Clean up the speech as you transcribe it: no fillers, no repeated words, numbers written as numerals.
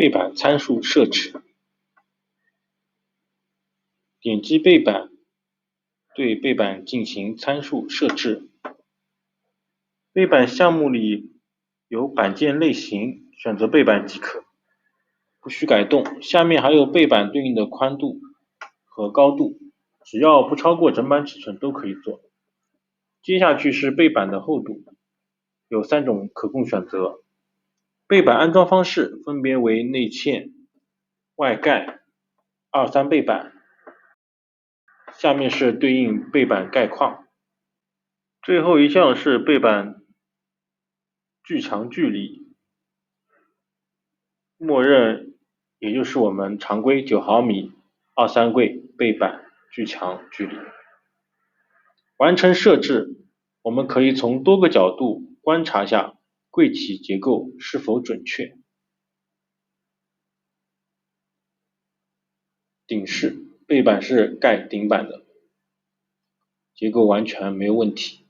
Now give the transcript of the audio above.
背板参数设置。点击背板，对背板进行参数设置。背板项目里有板件类型，选择背板即可，不需改动。下面还有背板对应的宽度和高度，只要不超过整板尺寸都可以做。接下去是背板的厚度，有3种可供选择。背板安装方式分别为内嵌、外盖、2、3背板。下面是对应背板概况。最后一项是背板距墙距离，默认也就是我们常规9毫米2、3柜背板距墙距离。完成设置，我们可以从多个角度观察下柜体结构是否准确。顶饰背板是盖顶板的，结构完全没有问题。